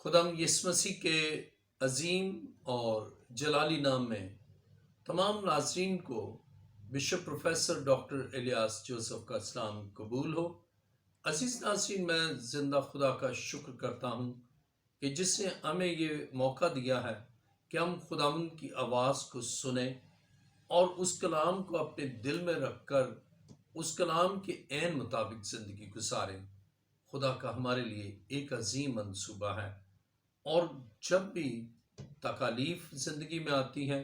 خدا یسوع مسیح کے عظیم اور جلالی نام میں تمام ناظرین کو bishop professor doctor Ilyas Joseph کا سلام قبول ہو۔ عزیز ناظرین، میں زندہ خدا کا شکر کرتا ہوں کہ جس نے ہمیں یہ موقع دیا ہے کہ ہم خداوند کی آواز کو سنیں اور اس کلام کو اپنے دل میں رکھ کر اس کلام کے عین مطابق زندگی گزاریں۔ خدا کا ہمارے لیے ایک عظیم منصوبہ ہے، اور جب بھی تکالیف زندگی میں آتی ہیں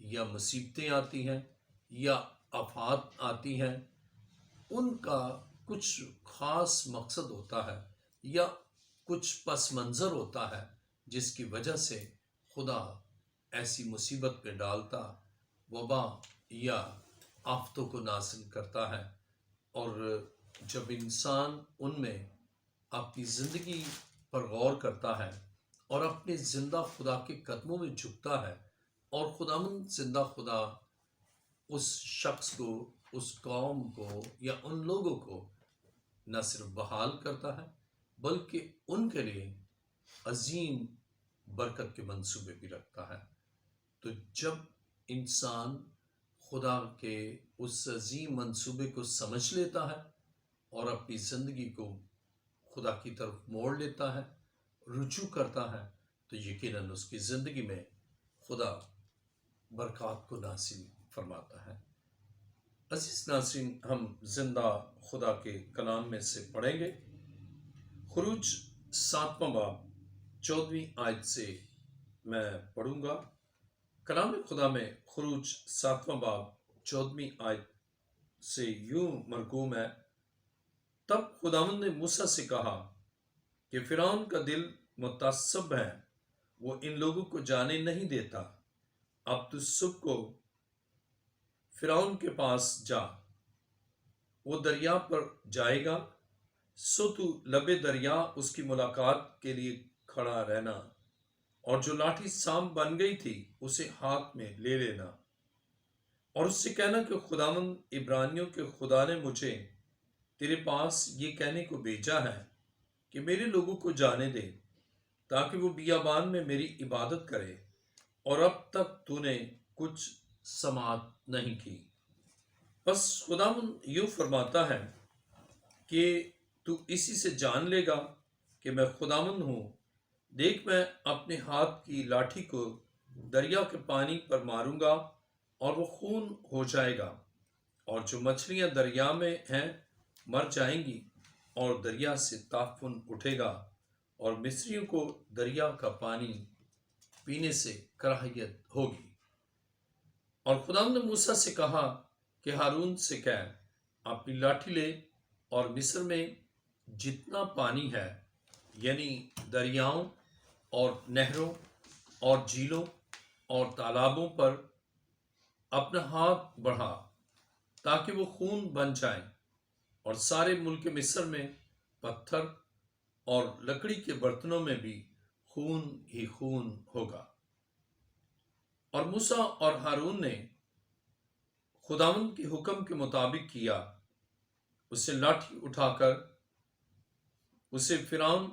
یا مصیبتیں آتی ہیں یا آفات آتی ہیں، ان کا کچھ خاص مقصد ہوتا ہے یا کچھ پس منظر ہوتا ہے جس کی وجہ سے خدا ایسی مصیبت پہ ڈالتا، وبا یا آفتوں کو نازل کرتا ہے۔ اور جب انسان ان میں اپنی زندگی پر غور کرتا ہے اور اپنے زندہ خدا کے قدموں میں جھکتا ہے، اور خداوند زندہ خدا اس شخص کو، اس قوم کو یا ان لوگوں کو نہ صرف بحال کرتا ہے بلکہ ان کے لیے عظیم برکت کے منصوبے بھی رکھتا ہے۔ تو جب انسان خدا کے اس عظیم منصوبے کو سمجھ لیتا ہے اور اپنی زندگی کو خدا کی طرف موڑ لیتا ہے، رجوع کرتا ہے، تو یقیناً اس کی زندگی میں خدا برکات کو نازل فرماتا ہے۔ عزیز ناظرین، ہم زندہ خدا کے کلام میں سے پڑھیں گے۔ خروج 7واں باب 14ویں آیت سے میں پڑھوں گا۔ کلام خدا میں خروج 7واں باب 14ویں آیت سے یوں مرقوم ہے: تب خداوند نے موسیٰ سے کہا کہ فرعون کا دل متعصب ہے، وہ ان لوگوں کو جانے نہیں دیتا۔ اب تو صبح کو فرعون کے پاس جا، وہ دریا پر جائے گا، سو تو لبے دریا اس کی ملاقات کے لیے کھڑا رہنا، اور جو لاٹھی سام بن گئی تھی اسے ہاتھ میں لے لینا، اور اس سے کہنا کہ خداوند عبرانیوں کے خدا نے مجھے تیرے پاس یہ کہنے کو بھیجا ہے کہ میرے لوگوں کو جانے دے، تاکہ وہ بیابان میں میری عبادت کرے، اور اب تک تو نے کچھ سماعت نہیں کی۔ بس خداوند یوں فرماتا ہے کہ تو اسی سے جان لے گا کہ میں خداوند ہوں۔ دیکھ، میں اپنے ہاتھ کی لاٹھی کو دریا کے پانی پر ماروں گا اور وہ خون ہو جائے گا، اور جو مچھلیاں دریا میں ہیں مر جائیں گی، اور دریا سے تعفن اٹھے گا، اور مصریوں کو دریا کا پانی پینے سے کراہیت ہوگی۔ اور خداوند نے موسیٰ سے کہا کہ ہارون سے کہہ، اپنی لاٹھی لے اور مصر میں جتنا پانی ہے، یعنی دریاؤں اور نہروں اور جھیلوں اور تالابوں پر اپنا ہاتھ بڑھا تاکہ وہ خون بن جائیں، اور سارے ملک مصر میں پتھر اور لکڑی کے برتنوں میں بھی خون ہی خون ہوگا۔ اور موسیٰ اور ہارون نے خداوند کے حکم کے مطابق کیا، اسے لاٹھی اٹھا کر اسے فرعون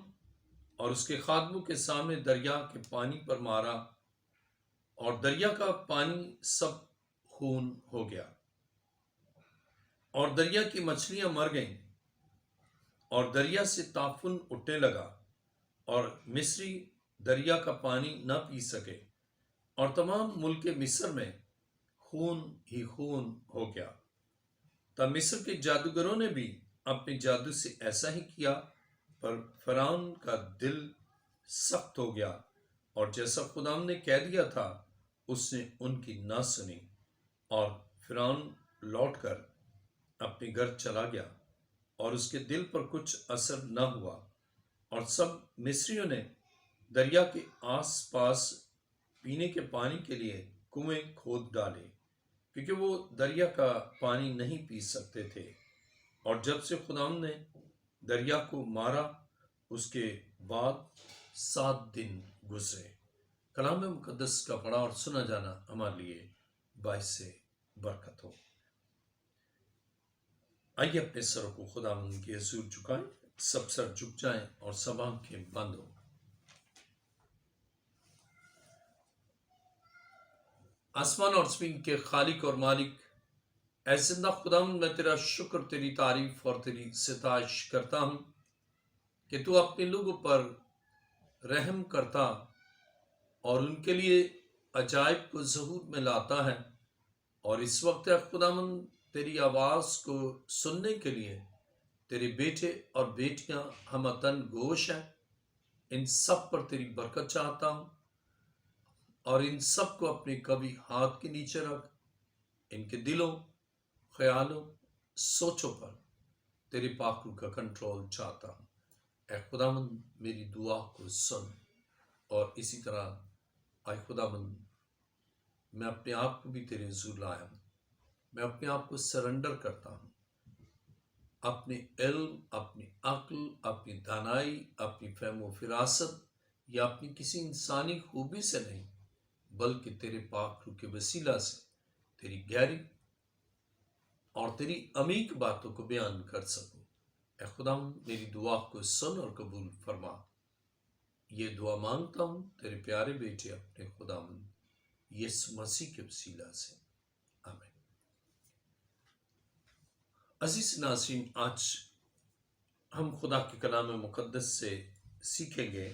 اور اس کے خادموں کے سامنے دریا کے پانی پر مارا، اور دریا کا پانی سب خون ہو گیا، اور دریا کی مچھلیاں مر گئیں، اور دریا سے تعفن اٹھنے لگا، اور مصری دریا کا پانی نہ پی سکے، اور تمام ملک مصر میں خون ہی خون ہو گیا۔ تب مصر کے جادوگروں نے بھی اپنے جادو سے ایسا ہی کیا، پر فرعون کا دل سخت ہو گیا، اور جیسا خداوند نے کہہ دیا تھا اس نے ان کی نہ سنی، اور فرعون لوٹ کر اپنے گھر چلا گیا، اور اس کے دل پر کچھ اثر نہ ہوا۔ اور سب مصریوں نے دریا کے آس پاس پینے کے پانی کے لیے کنویں کھود ڈالے، کیونکہ وہ دریا کا پانی نہیں پی سکتے تھے۔ اور جب سے خداوند نے دریا کو مارا، اس کے بعد 7 دن گزرے۔ کلام مقدس کا پڑھا اور سنا جانا ہمارے لیے باعث برکت ہو۔ آئیے اپنے سروں کو خداوند کے حضور جھکائیں، سب سر جھک جائیں اور سب آنکھیں بند ہوں۔ آسمان اور زمین کے خالق اور مالک، اے زندہ خداوند، میں تیرا شکر، تیری تعریف اور تیری ستائش کرتا ہوں کہ تو اپنے لوگوں پر رحم کرتا اور ان کے لیے عجائب کو ظہور میں لاتا ہے۔ اور اس وقت اے خداوند، تیری آواز کو سننے کے لیے تیرے بیٹے اور بیٹیاں ہم تن گوش ہیں، ان سب پر تیری برکت چاہتا ہوں اور ان سب کو اپنے قوی ہاتھ کے نیچے رکھ۔ ان کے دلوں، خیالوں، سوچوں پر تیری پاک روح کا کنٹرول چاہتا ہوں۔ اے خداوند، میری دعا کو سن، اور اسی طرح اے خداوند، میں اپنے آپ کو بھی تیرے حضور لایا ہوں۔ میں اپنے آپ کو سرنڈر کرتا ہوں، اپنے علم، اپنی عقل، اپنی دانائی، اپنی فہم و فراست یا اپنی کسی انسانی خوبی سے نہیں، بلکہ تیرے پاک روح کے وسیلہ سے تیری گہری اور تیری عمیق باتوں کو بیان کر سکوں۔ اے خداوند، میری دعا کو سن اور قبول فرما۔ یہ دعا مانگتا ہوں تیرے پیارے بیٹے اپنے خداوند یسوع مسیح کے وسیلہ سے، آمین۔ عزیز ناظرین، آج ہم خدا کے کلام مقدس سے سیکھیں گے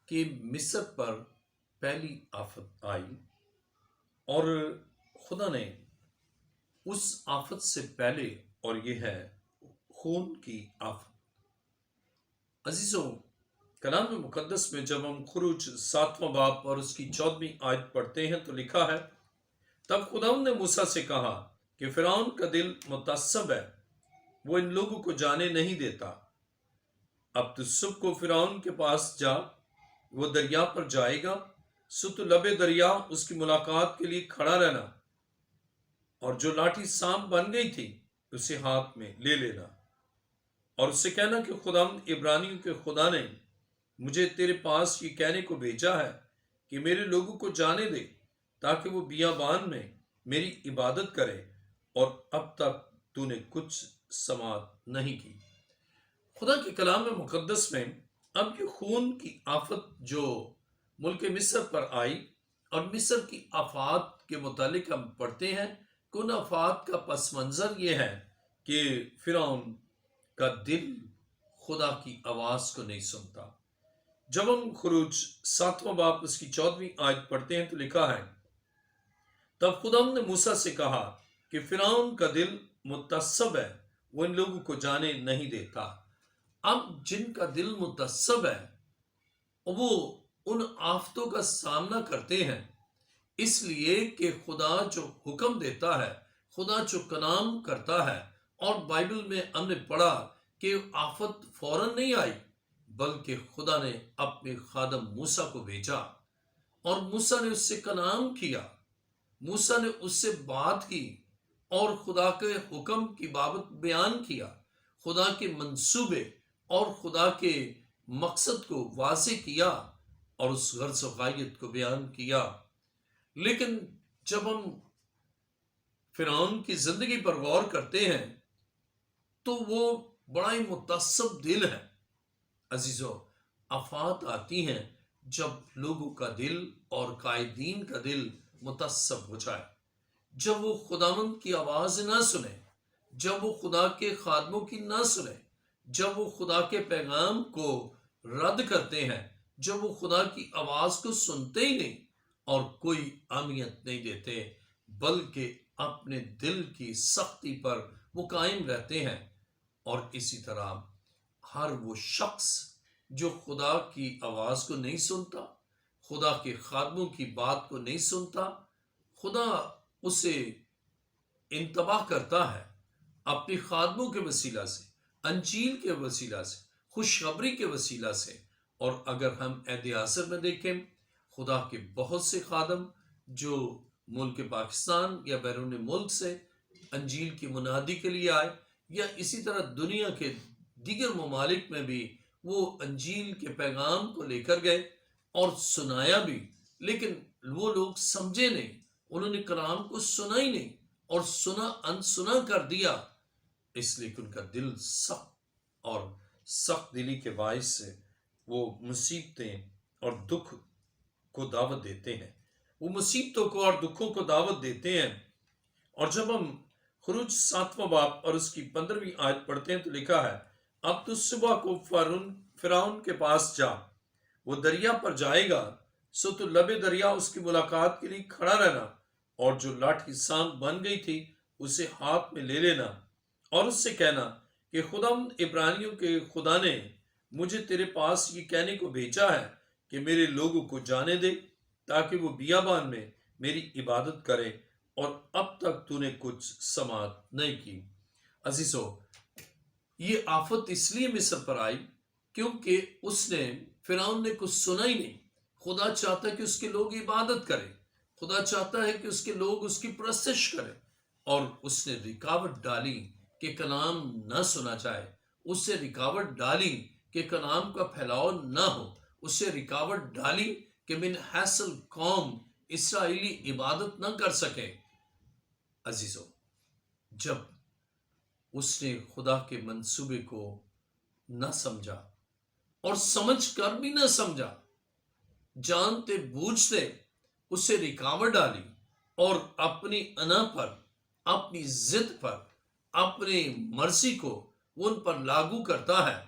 کہ مصر پر پہلی آفت آئی اور خدا نے اس آفت سے پہلے، اور یہ ہے خون کی آفت۔ عزیزوں، کلام مقدس میں جب ہم خروج 7واں باب اور اس کی 14ویں آیت پڑھتے ہیں تو لکھا ہے، تب خداوند نے موسیٰ سے کہا کہ فرعون کا دل متعصب ہے، وہ ان لوگوں کو جانے نہیں دیتا۔ اب تو صبح کو فرعون کے پاس جا، وہ دریا پر جائے گا، سو تو لبے دریا اس کی ملاقات کے لیے کھڑا رہنا، اور جو لاٹھی سانپ بن گئی تھی اسے ہاتھ میں لے لینا، اور اس سے کہنا کہ خداوند عبرانیوں کے خدا نے مجھے تیرے پاس یہ کہنے کو بھیجا ہے کہ میرے لوگوں کو جانے دے، تاکہ وہ بیابان میں میری عبادت کرے، اور اب تک تو نے کچھ سماعت نہیں کی۔ خدا کے کلام مقدس میں اب یہ خون کی آفت جو ملک مصر پر آئی، اور مصر کی آفات کے متعلق ہم پڑھتے ہیں کہ ان آفات کا پس منظر یہ ہے کہ فرعون کا دل خدا کی آواز کو نہیں سنتا۔ جب ہم خروج 7واں باب اس کی 14ویں آیت پڑھتے ہیں تو لکھا ہے، تب خداوند نے موسیٰ سے کہا کہ فرعون کا دل متعصب ہے، وہ ان لوگوں کو جانے نہیں دیتا۔ اب جن کا دل متعصب ہے وہ ان آفتوں کا سامنا کرتے ہیں، اس لیے کہ خدا جو حکم دیتا ہے، خدا جو کلام کرتا ہے، اور بائبل میں ہم نے پڑھا کہ آفت فوراً نہیں آئی، بلکہ خدا نے اپنے خادم موسیٰ کو بھیجا، اور موسیٰ نے اس سے کلام کیا، موسیٰ نے اس سے بات کی، اور خدا کے حکم کی بابت بیان کیا، خدا کے منصوبے اور خدا کے مقصد کو واضح کیا، اور اس غرض و غایت کو بیان کیا۔ لیکن جب ہم فرعون کی زندگی پر غور کرتے ہیں تو وہ بڑا ہی متعصب دل ہے۔ عزیزو، آفات آتی ہیں جب لوگوں کا دل اور قائدین کا دل متعصب ہو جائے، جب وہ خداوند کی آواز نہ سنے، جب وہ خدا کے خادموں کی نہ سنے، جب وہ خدا کے پیغام کو رد کرتے ہیں، جب وہ خدا کی آواز کو سنتے ہی نہیں اور کوئی اہمیت نہیں دیتے، بلکہ اپنے دل کی سختی پر وہ قائم رہتے ہیں۔ اور اسی طرح ہر وہ شخص جو خدا کی آواز کو نہیں سنتا، خدا کے خادموں کی بات کو نہیں سنتا، خدا اسے انتباہ کرتا ہے اپنی خادموں کے وسیلہ سے، انجیل کے وسیلہ سے، خوشخبری کے وسیلہ سے۔ اور اگر ہم عہد عصر میں دیکھیں، خدا کے بہت سے خادم جو ملک پاکستان یا بیرون ملک سے انجیل کی منادی کے لیے آئے، یا اسی طرح دنیا کے دیگر ممالک میں بھی وہ انجیل کے پیغام کو لے کر گئے اور سنایا بھی، لیکن وہ لوگ سمجھے نہیں، انہوں نے کلام کو سنا ہی نہیں، اور سنا انسنا کر دیا، اس لیے کہ ان کا دل سخت اور سخت دلی کے باعث سے وہ مصیبتیں اور دکھ کو دعوت دیتے ہیں۔ وہ مصیبتوں کو اور دکھوں کو دعوت دیتے ہیں۔ اور جب ہم خروج 7واں باب اور اس کی 15ویں آیت پڑھتے ہیں تو لکھا ہے، اب تو صبح کو فرعون کے پاس جا، وہ دریا پر جائے گا، سو تو لبے دریا اس کی ملاقات کے لیے کھڑا رہنا، اور جو لاٹھی سانپ بن گئی تھی اسے ہاتھ میں لے لینا، اور اس سے کہنا کہ خداوند عبرانیوں کے خدا نے مجھے تیرے پاس یہ کہنے کو بھیجا ہے کہ میرے لوگوں کو جانے دے تاکہ وہ بیابان میں میری عبادت کرے، اور اب تک تو نے کچھ سماعت نہیں کی۔ عزیزو، یہ آفت اس لیے مصر پر آئی کیونکہ فرعون نے کچھ سنا ہی نہیں۔ خدا چاہتا ہے کہ اس کے لوگ عبادت کریں، خدا چاہتا ہے کہ اس کے لوگ اس کی پرستش کریں، اور اس نے رکاوٹ ڈالی کہ کلام نہ سنا جائے، اس سے رکاوٹ ڈالی کہ کلام کا پھیلاؤ نہ ہو، اس سے رکاوٹ ڈالی کہ من حیثل قوم اسرائیلی عبادت نہ کر سکے۔ عزیزو، جب اس نے خدا کے منصوبے کو نہ سمجھا اور سمجھ کر بھی نہ سمجھا، جانتے بوجھتے اس سے رکاوٹ ڈالی اور اپنی انا پر، اپنی ضد پر، اپنی مرضی کو ان پر لاگو کرتا ہے،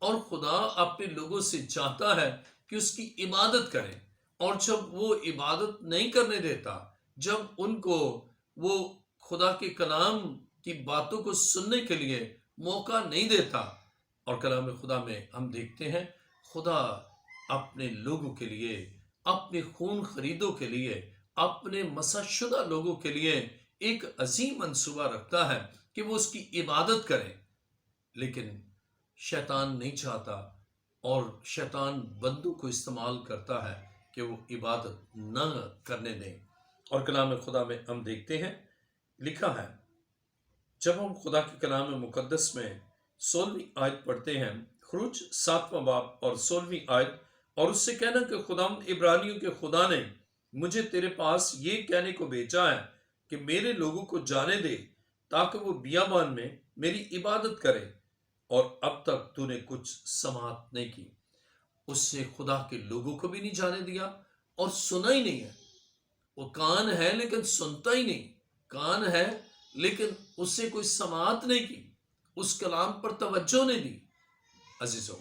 اور خدا اپنے لوگوں سے چاہتا ہے کہ اس کی عبادت کریں، اور جب وہ عبادت نہیں کرنے دیتا، جب ان کو وہ خدا کے کلام کی باتوں کو سننے کے لیے موقع نہیں دیتا، اور کلام خدا میں ہم دیکھتے ہیں خدا اپنے لوگوں کے لیے، اپنے خون خریدوں کے لیے، اپنے مسح شدہ لوگوں کے لیے ایک عظیم منصوبہ رکھتا ہے کہ وہ اس کی عبادت کریں، لیکن شیطان نہیں چاہتا، اور شیطان بندوں کو استعمال کرتا ہے کہ وہ عبادت نہ کرنے دیں۔ اور کلام خدا میں ہم دیکھتے ہیں لکھا ہے، جب ہم خدا کے کلام مقدس میں 16ویں آیت پڑھتے ہیں، خروج 7واں باب اور 16ویں آیت، اور اس سے کہنا کہ خداوند عبرانیوں کے خدا نے مجھے تیرے پاس یہ کہنے کو بھیجا ہے کہ میرے لوگوں کو جانے دے تاکہ وہ بیابان میں میری عبادت کرے، اور اب تک تو نے کچھ سماعت نہیں کی۔ اس نے خدا کے لوگوں کو بھی نہیں جانے دیا اور سنا ہی نہیں ہے۔ وہ کان ہے لیکن سنتا ہی نہیں، کان ہے لیکن اس سے کوئی سماعت نہیں کی، اس کلام پر توجہ نہیں دی۔ عزیزوں،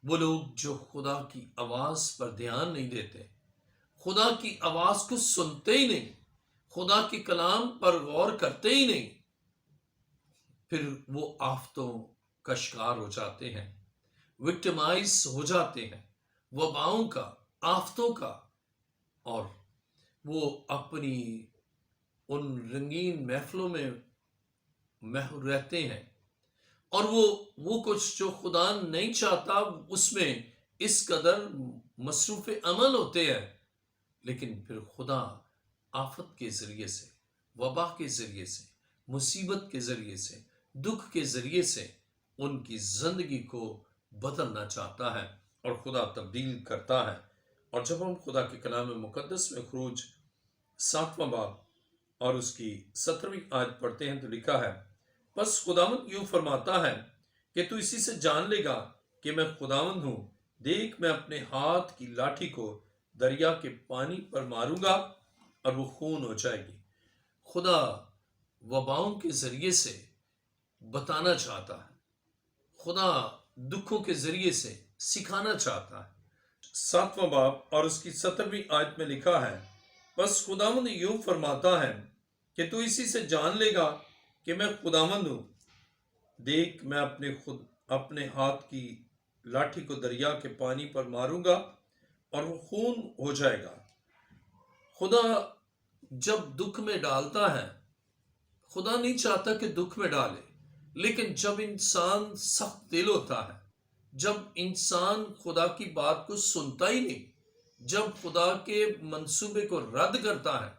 وہ لوگ جو خدا کی آواز پر دھیان نہیں دیتے، خدا کی آواز کو سنتے ہی نہیں، خدا کے کلام پر غور کرتے ہی نہیں، پھر وہ آفتوں کا شکار ہو جاتے ہیں، وکٹمائز ہو جاتے ہیں، وباؤں کا، آفتوں کا، اور وہ اپنی ان رنگین محفلوں میں محو رہتے ہیں، اور وہ کچھ جو خدا نہیں چاہتا اس میں اس قدر مصروف عمل ہوتے ہیں، لیکن پھر خدا آفت کے ذریعے سے، وبا کے ذریعے سے، مصیبت کے ذریعے سے، دکھ کے ذریعے سے ان کی زندگی کو بدلنا چاہتا ہے، اور خدا تبدیل کرتا ہے۔ اور جب ہم خدا کے کلام مقدس میں خروج 7واں باب اور اس کی 17ویں آیت پڑھتے ہیں تو لکھا ہے، بس خداوند یوں فرماتا ہے کہ تو اسی سے جان لے گا کہ میں خداوند ہوں، دیکھ میں اپنے ہاتھ کی لاٹھی کو دریا کے پانی پر ماروں گا اور وہ خون ہو جائے گی۔ خدا وباؤں کے ذریعے سے بتانا چاہتا ہے، خدا دکھوں کے ذریعے سے سکھانا چاہتا ہے۔ 7واں باب اور اس کی 17ویں آیت میں لکھا ہے، بس خداوند یوں فرماتا ہے کہ تو اسی سے جان لے گا کہ میں خداوند ہوں، دیکھ میں اپنے ہاتھ کی لاٹھی کو دریا کے پانی پر ماروں گا اور وہ خون ہو جائے گا۔ خدا جب دکھ میں ڈالتا ہے، خدا نہیں چاہتا کہ دکھ میں ڈالے، لیکن جب انسان سخت دل ہوتا ہے، جب انسان خدا کی بات کو سنتا ہی نہیں، جب خدا کے منصوبے کو رد کرتا ہے،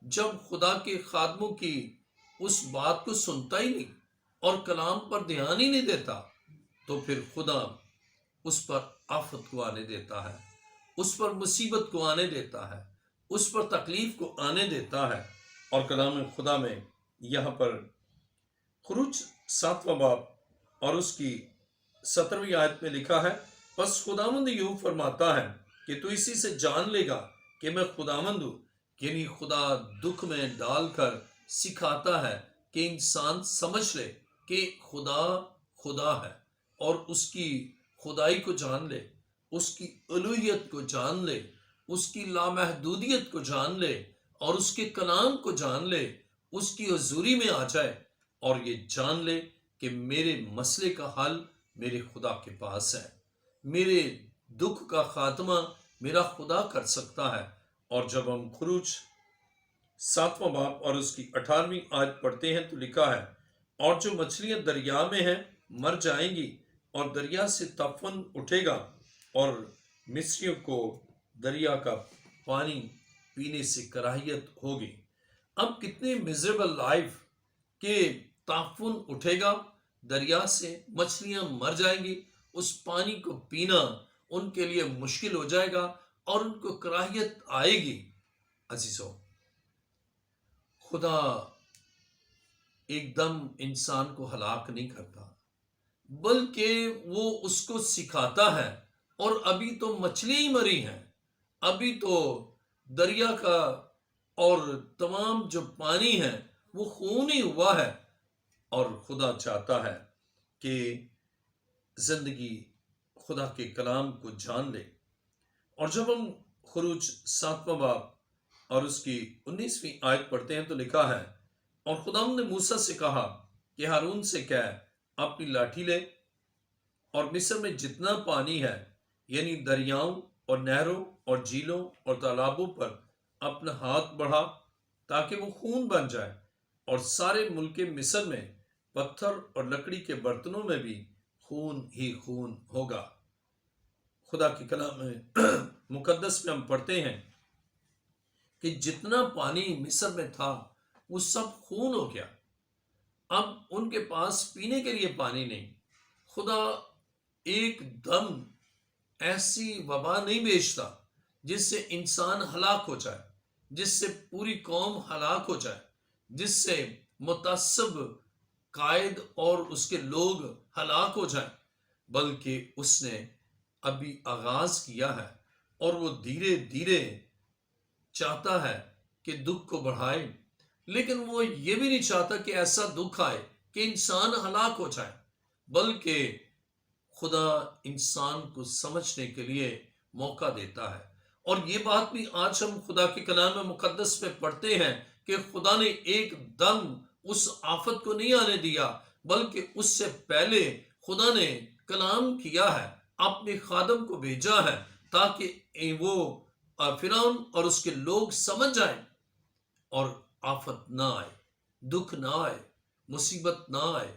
جب خدا کے خادموں کی اس بات کو سنتا ہی نہیں اور کلام پر دھیان ہی نہیں دیتا، تو پھر خدا اس پر آفت کو آنے دیتا ہے، اس پر مصیبت کو آنے دیتا ہے، اس پر تکلیف کو آنے دیتا ہے۔ اور کلام خدا میں یہاں پر خروج 7واں باب اور اس کی 17ویں آیت میں لکھا ہے، بس خداوند یوں فرماتا ہے کہ تو اسی سے جان لے گا کہ میں خداوند ہوں، یعنی خدا دکھ میں ڈال کر سکھاتا ہے کہ انسان سمجھ لے کہ خدا خدا ہے، اور اس کی خدائی کو جان لے، اس کی الوہیت کو جان لے، اس کی لامحدودیت کو جان لے، اور اس کے کلام کو جان لے، اس کی حضوری میں آ جائے اور یہ جان لے کہ میرے مسئلے کا حل میرے خدا کے پاس ہے، میرے دکھ کا خاتمہ میرا خدا کر سکتا ہے۔ اور جب ہم خروج 7واں باب اور اس کی 18ویں آیت پڑھتے ہیں تو لکھا ہے، اور جو مچھلیاں دریا میں ہیں مر جائیں گی، اور دریا سے طوفان اٹھے گا، اور مصریوں کو دریا کا پانی پینے سے کراہیت ہوگی۔ اب کتنے میزریبل لائف کہ طوفان اٹھے گا، دریا سے مچھلیاں مر جائیں گی، اس پانی کو پینا ان کے لیے مشکل ہو جائے گا اور ان کو کراہیت آئے گی۔ عزیزو، خدا ایک دم انسان کو ہلاک نہیں کرتا، بلکہ وہ اس کو سکھاتا ہے۔ اور ابھی تو مچھلی ہی مری ہیں، ابھی تو دریا کا اور تمام جو پانی ہے وہ خون ہی ہوا ہے، اور خدا چاہتا ہے کہ زندگی خدا کے کلام کو جان لے۔ اور جب ہم خروج 7واں باب اور اس کی 19ویں آیت پڑھتے ہیں تو لکھا ہے، اور خداوند نے موسیٰ سے کہا کہ ہارون سے کہہ اپنی لاٹھی لے، اور مصر میں جتنا پانی ہے، یعنی دریاؤں اور نہروں اور جھیلوں اور تالابوں پر اپنا ہاتھ بڑھا تاکہ وہ خون بن جائے، اور سارے ملک مصر میں پتھر اور لکڑی کے برتنوں میں بھی خون ہی خون ہوگا۔ خدا کے کلام میں مقدس میں ہم پڑھتے ہیں کہ جتنا پانی مصر میں تھا وہ سب خون ہو گیا۔ اب ان کے پاس پینے کے لیے پانی نہیں۔ خدا ایک دم ایسی وبا نہیں بھیجتا جس سے انسان ہلاک ہو جائے، جس سے پوری قوم ہلاک ہو جائے، جس سے متعصب قائد اور اس کے لوگ ہلاک ہو جائیں، بلکہ اس نے ابھی آغاز کیا ہے، اور وہ دھیرے دھیرے چاہتا ہے کہ دکھ کو بڑھائے، لیکن وہ یہ بھی نہیں چاہتا کہ ایسا دکھ آئے کہ انسان ہلاک ہو جائے، بلکہ خدا انسان کو سمجھنے کے لیے موقع دیتا ہے۔ اور یہ بات بھی آج ہم خدا کے کلام مقدس میں پڑھتے ہیں کہ خدا نے ایک دم اس آفت کو نہیں آنے دیا، بلکہ اس سے پہلے خدا نے کلام کیا ہے، اپنے خادم کو بھیجا ہے تاکہ وہ فرعون اور اس کے لوگ سمجھ جائیں اور آفت نہ آئے، دکھ نہ آئے، مصیبت نہ آئے،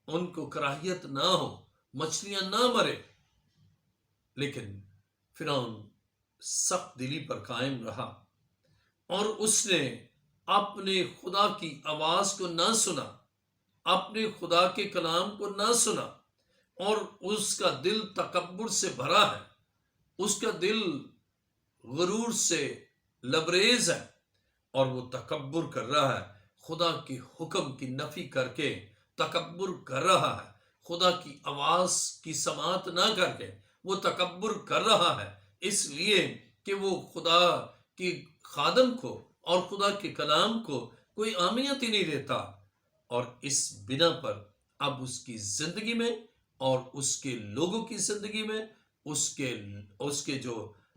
ان کو کراہیت نہ ہو، مچھلیاں نہ مرے۔ لیکن فرعون سخت دلی پر قائم رہا، اور اس نے اپنے خدا کی آواز کو نہ سنا، اپنے خدا کے کلام کو نہ سنا، اور اس کا دل تکبر سے بھرا ہے، اس کا دل غرور سے لبریز ہے، اور وہ تکبر کر رہا ہے، خدا کے حکم کی نفی کر کے تکبر کر رہا ہے، خدا کی آواز کی سماعت نہ کر کے وہ تکبر کر رہا ہے، اس لیے کہ وہ خدا کی خادم کو اور خدا کے کلام کو کوئی اہمیت ہی نہیں دیتا۔ اور اس بنا پر اب اس کی زندگی میں اور اس کے لوگوں کی زندگی میں، اس کے جو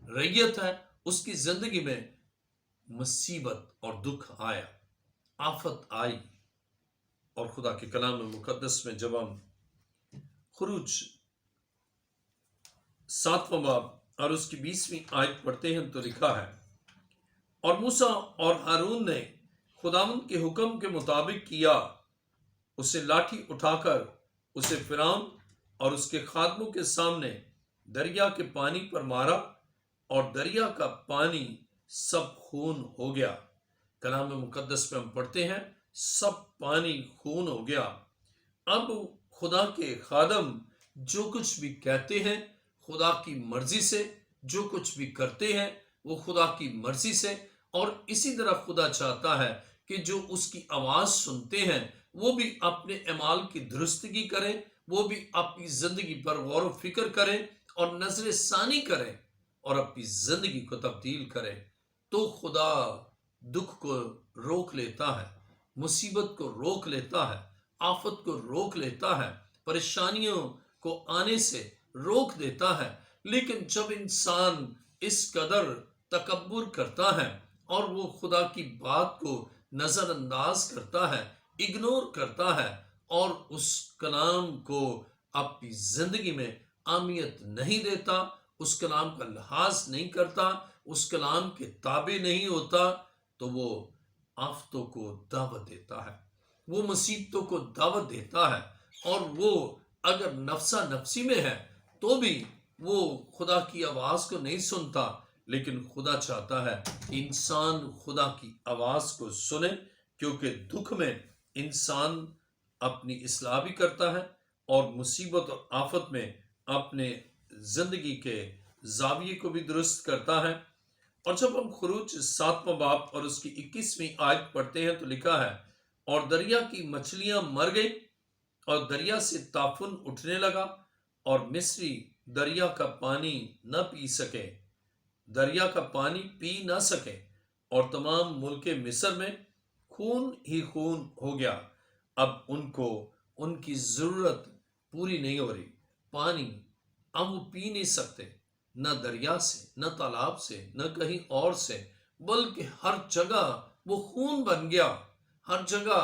ریت ہے اس کی زندگی میں مصیبت اور دکھ آیا، آفت آئی۔ اور خدا کے کلام مقدس میں جب ہم خروج 7واں باب اور اس کی 20ویں آیت پڑھتے ہیں تو لکھا ہے، اور موسیٰ اور ہارون نے خداوند کے حکم کے مطابق کیا، اسے لاٹھی اٹھا کر اسے فرعون اور اس کے خادموں کے سامنے دریا کے پانی پر مارا، اور دریا کا پانی سب خون ہو گیا۔ کلام مقدس میں ہم پڑھتے ہیں سب پانی خون ہو گیا۔ اب خدا کے خادم جو کچھ بھی کہتے ہیں خدا کی مرضی سے، جو کچھ بھی کرتے ہیں وہ خدا کی مرضی سے، اور اسی طرح خدا چاہتا ہے کہ جو اس کی آواز سنتے ہیں وہ بھی اپنے اعمال کی درستگی کریں، وہ بھی اپنی زندگی پر غور و فکر کریں اور نظر ثانی کریں اور اپنی زندگی کو تبدیل کریں۔ تو خدا دکھ کو روک لیتا ہے، مصیبت کو روک لیتا ہے، آفت کو روک لیتا ہے، پریشانیوں کو آنے سے روک دیتا ہے۔ لیکن جب انسان اس قدر تکبر کرتا ہے اور وہ خدا کی بات کو نظر انداز کرتا ہے، اگنور کرتا ہے، اور اس کلام کو اپنی زندگی میں اہمیت نہیں دیتا، اس کلام کا لحاظ نہیں کرتا، اس کلام کے تابع نہیں ہوتا، تو وہ آفتوں کو دعوت دیتا ہے، وہ مصیبتوں کو دعوت دیتا ہے، اور وہ اگر نفسا نفسی میں ہے تو بھی وہ خدا کی آواز کو نہیں سنتا۔ لیکن خدا چاہتا ہے کہ انسان خدا کی آواز کو سنے، کیونکہ دکھ میں انسان اپنی اصلاح بھی کرتا ہے، اور مصیبت اور آفت میں اپنے زندگی کے زاویے کو بھی درست کرتا ہے۔ اور جب ہم خروج 7واں باب اور اس کی 21ویں آیت پڑھتے ہیں تو لکھا ہے، اور دریا کی مچھلیاں مر گئی، اور دریا سے طافن اٹھنے لگا، اور مصری دریا کا پانی نہ پی سکے، دریا کا پانی پی نہ سکے، اور تمام ملک مصر میں خون ہی خون ہو گیا۔ اب ان کو ان کی ضرورت پوری نہیں ہو رہی، پانی اب وہ پی نہیں سکتے، نہ دریا سے، نہ تالاب سے، نہ کہیں اور سے، بلکہ ہر جگہ وہ خون بن گیا۔ ہر جگہ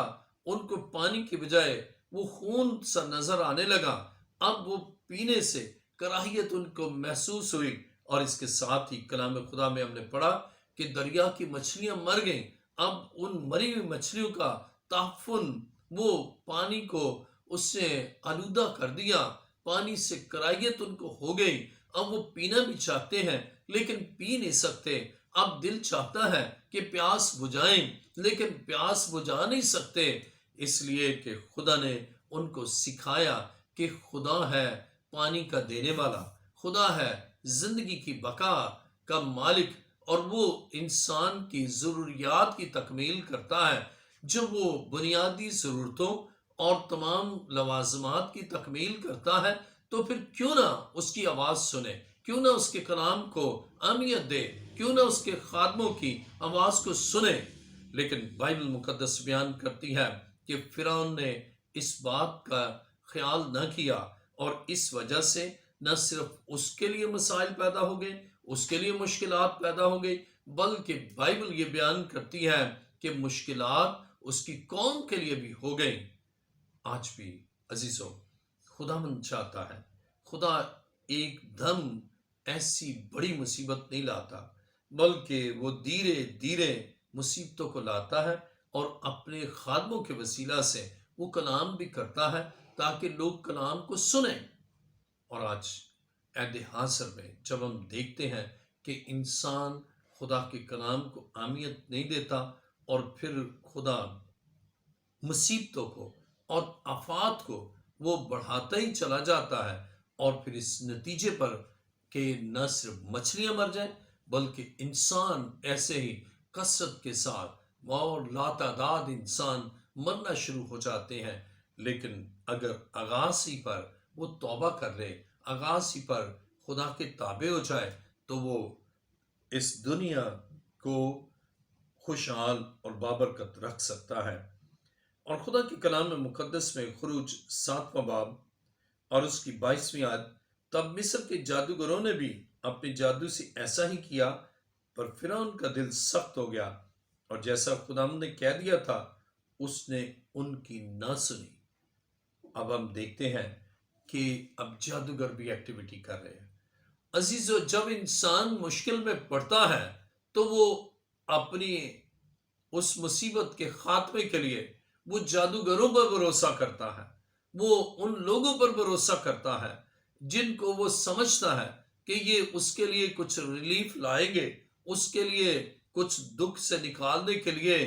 ان کو پانی کی بجائے وہ خون سا نظر آنے لگا۔ اب وہ پینے سے کراہیت ان کو محسوس ہوئی، اور اس کے ساتھ ہی کلام خدا میں ہم نے پڑھا کہ دریا کی مچھلیاں مر گئیں۔ اب ان مری ہوئی مچھلیوں کا تحفن، وہ پانی کو اس نے آلودہ کر دیا، پانی سے کراہیت ان کو ہو گئی۔ اب وہ پینا بھی چاہتے ہیں لیکن پی نہیں سکتے۔ اب دل چاہتا ہے کہ پیاس بجھائیں، لیکن پیاس بجھا نہیں سکتے، اس لیے کہ خدا نے ان کو سکھایا کہ خدا ہے پانی کا دینے والا، خدا ہے زندگی کی بقا کا مالک، اور وہ انسان کی ضروریات کی تکمیل کرتا ہے۔ جب وہ بنیادی ضرورتوں اور تمام لوازمات کی تکمیل کرتا ہے تو پھر کیوں نہ اس کی آواز سنے، کیوں نہ اس کے کلام کو اہمیت دے، کیوں نہ اس کے خادموں کی آواز کو سنے۔ لیکن بائبل مقدس بیان کرتی ہے کہ فرعون نے اس بات کا خیال نہ کیا، اور اس وجہ سے نہ صرف اس کے لیے مسائل پیدا ہو گئے، اس کے لیے مشکلات پیدا ہو گئی، بلکہ بائبل یہ بیان کرتی ہے کہ مشکلات اس کی قوم کے لیے بھی ہو گئی۔ آج بھی عزیزو، خدا من چاہتا ہے، خدا ایک دم ایسی بڑی مصیبت نہیں لاتا، بلکہ وہ دھیرے دھیرے مصیبتوں کو لاتا ہے، اور اپنے خادموں کے وسیلہ سے وہ کلام بھی کرتا ہے تاکہ لوگ کلام کو سنیں۔ اور آج عہد حاضر میں جب ہم دیکھتے ہیں کہ انسان خدا کے کلام کو اہمیت نہیں دیتا، اور پھر خدا مصیبتوں کو اور آفات کو وہ بڑھاتا ہی چلا جاتا ہے، اور پھر اس نتیجے پر کہ نہ صرف مچھلیاں مر جائیں بلکہ انسان ایسے ہی کثرت کے ساتھ اور لاتعداد انسان مرنا شروع ہو جاتے ہیں۔ لیکن اگر آغاز ہی پر وہ توبہ کر لے، آغاز ہی پر خدا کے تابع ہو جائے، تو وہ اس دنیا کو خوشحال اور بابرکت رکھ سکتا ہے۔ اور خدا کے کلام مقدس میں خروج 7واں باب اور اس کی 22ویں آیت، تب مصر کے جادوگروں نے بھی اپنے جادو سے ایسا ہی کیا، پر فرعون کا دل سخت ہو گیا، اور جیسا خداوند نے کہہ دیا تھا اس نے ان کی نہ سنی۔ اب ہم دیکھتے ہیں کہ اب جادوگر بھی ایکٹیویٹی کر رہے ہیں۔ عزیزو، جب انسان مشکل میں پڑتا ہے تو وہ اپنی اس مصیبت کے خاتمے کے لیے وہ جادوگروں پر بھروسہ کرتا ہے، وہ ان لوگوں پر بھروسہ کرتا ہے جن کو وہ سمجھتا ہے کہ یہ اس کے لیے کچھ ریلیف لائیں گے، اس کے لیے کچھ دکھ سے نکالنے کے لیے